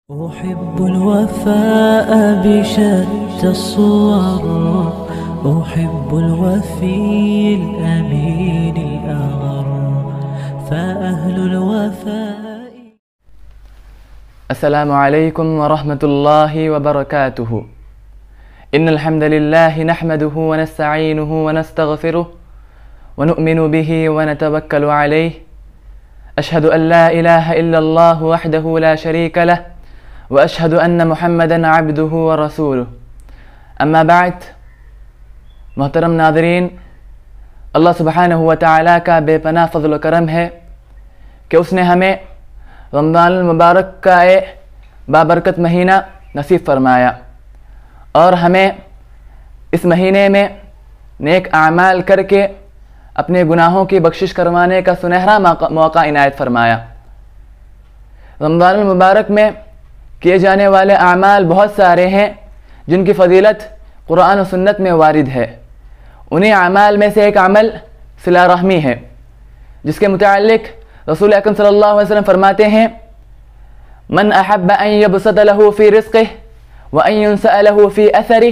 أحب الوفاء بشتى الصور، أحب الوفي الأمين الأغر، فأهل الوفاء. السلام عليكم ورحمة الله وبركاته. إن الحمد لله نحمده ونستعينه ونستغفره ونؤمن به ونتوكل عليه. أشهد أن لا إله إلا الله وحده لا شريك له، وأشهد أن محمدًا عبده ورسوله. أما بعد، محترم ناظرین، اللہ سبحانہ و تعالیٰ کا بے پناہ فضل و کرم ہے کہ اس نے ہمیں رمضان المبارک کا بابرکت مہینہ نصیب فرمایا اور ہمیں اس مہینے میں نیک اعمال کر کے اپنے گناہوں کی بخشش کروانے کا سنہرا موقع عنایت فرمایا۔ رمضان المبارک میں کیے جانے والے اعمال بہت سارے ہیں جن کی فضیلت قرآن و سنت میں وارد ہے۔ انہی اعمال میں سے ایک عمل صلہ رحمی ہے، جس کے متعلق رسول اکرم صلی اللہ علیہ وسلم فرماتے ہیں: من احب ان یبسط له فی رزقہ وان ينسأ له فی اثرہ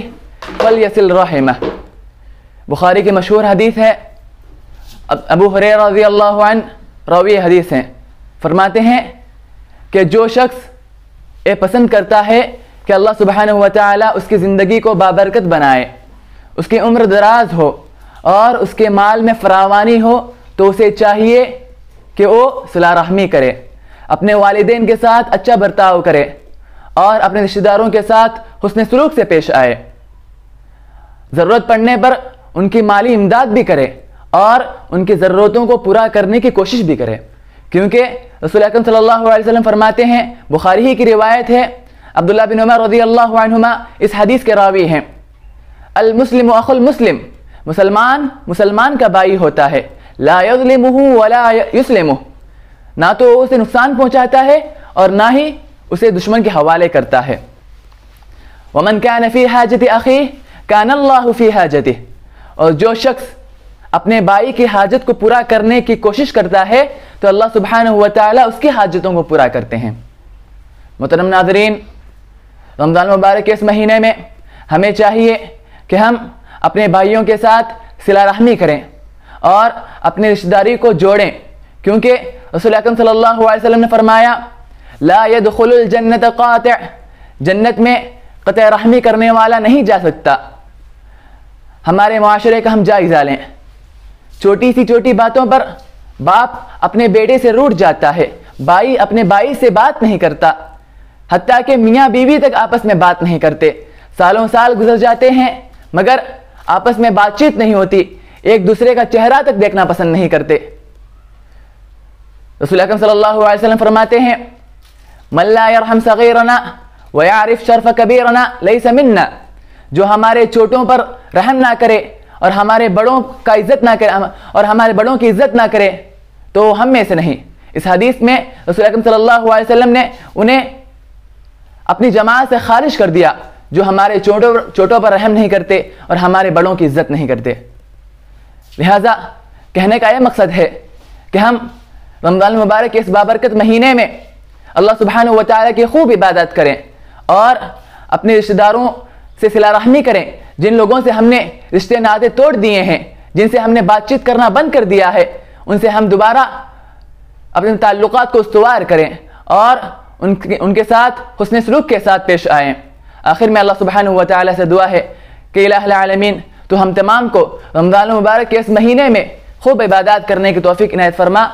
فلیصل رحمہ۔ بخاری کی مشہور حدیث ہے، ابو ہریرہ رضی اللہ عنہ راوی حدیث ہیں، فرماتے ہیں کہ جو شخص پسند کرتا ہے کہ اللہ سبحانہ و تعالیٰ اس کی زندگی کو بابرکت بنائے، اس کی عمر دراز ہو اور اس کے مال میں فراوانی ہو، تو اسے چاہیے کہ وہ صلہ رحمی کرے، اپنے والدین کے ساتھ اچھا برتاؤ کرے اور اپنے رشتہ داروں کے ساتھ حسن سلوک سے پیش آئے، ضرورت پڑنے پر ان کی مالی امداد بھی کرے اور ان کی ضرورتوں کو پورا کرنے کی کوشش بھی کرے، کیونکہ رسول اکرم صلی اللہ علیہ وسلم فرماتے ہیں، بخاری ہی کی روایت ہے، عبداللہ بن عمر رضی اللہ عنہما اس حدیث کے راوی ہیں: المسلم اخو المسلم، مسلمان کا بھائی ہوتا ہے، لا یظلمہ ولا یسلمہ، نہ تو اسے نقصان پہنچاتا ہے اور نہ ہی اسے دشمن کے حوالے کرتا ہے۔ ومن کان فی حاجت اخیہ کان اللہ فی حاجتہ، اور جو شخص اپنے بھائی کی حاجت کو پورا کرنے کی کوشش کرتا ہے تو اللہ سبحانہ و تعالیٰ اس کی حاجتوں کو پورا کرتے ہیں۔ محترم ناظرین، رمضان مبارک کے اس مہینے میں ہمیں چاہیے کہ ہم اپنے بھائیوں کے ساتھ صلہ رحمی کریں اور اپنی رشتہ داری کو جوڑیں، کیونکہ رسول اکرم صلی اللہ علیہ وسلم نے فرمایا: لا يدخل الجنت قاطع، جنت میں قطع رحمی کرنے والا نہیں جا سکتا۔ ہمارے معاشرے کا ہم جائزہ لیں، چھوٹی سی چھوٹی باتوں پر باپ اپنے بیٹے سے روٹھ جاتا ہے، بھائی اپنے بھائی سے بات نہیں کرتا، حتیٰ کہ میاں بیوی تک آپس میں بات نہیں کرتے، سالوں سال گزر جاتے ہیں مگر آپس میں بات چیت نہیں ہوتی، ایک دوسرے کا چہرہ تک دیکھنا پسند نہیں کرتے۔ رسول اکرم صلی اللہ علیہ وسلم فرماتے ہیں: من لا یرحم صغیرنا ویعرف شرف کبیرنا لیس منا، جو ہمارے چھوٹوں پر رحم نہ کرے اور ہمارے بڑوں کا عزت نہ کرے اور ہمارے بڑوں کی عزت نہ کرے تو ہم میں سے نہیں۔ اس حدیث میں رسول اکرم صلی اللہ علیہ وسلم نے انہیں اپنی جماعت سے خارج کر دیا جو ہمارے چھوٹوں پر رحم نہیں کرتے اور ہمارے بڑوں کی عزت نہیں کرتے۔ لہذا کہنے کا یہ مقصد ہے کہ ہم رمضان المبارک کے اس بابرکت مہینے میں اللہ سبحانہ و تعالیٰ کی خوب عبادت کریں اور اپنے رشتہ داروں سے صلہ رحمی کریں، جن لوگوں سے ہم نے رشتے ناطے توڑ دیے ہیں، جن سے ہم نے بات چیت کرنا بند کر دیا ہے، ان سے ہم دوبارہ اپنے تعلقات کو استوار کریں اور ان کے ساتھ حسن سلوک کے ساتھ پیش آئیں۔ آخر میں اللہ سبحانہ و تعالیٰ سے دعا ہے کہ الہ العالمین تو ہم تمام کو رمضان المبارک کے اس مہینے میں خوب عبادات کرنے کی توفیق عنایت فرما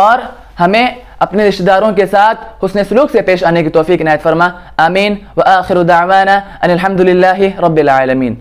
اور ہمیں اپنے رشتہ داروں کے ساتھ حسن سلوک سے پیش آنے کی توفیق عنایت فرما۔ آمین۔ وآخر دعوانا ان الحمد للہ رب العالمین۔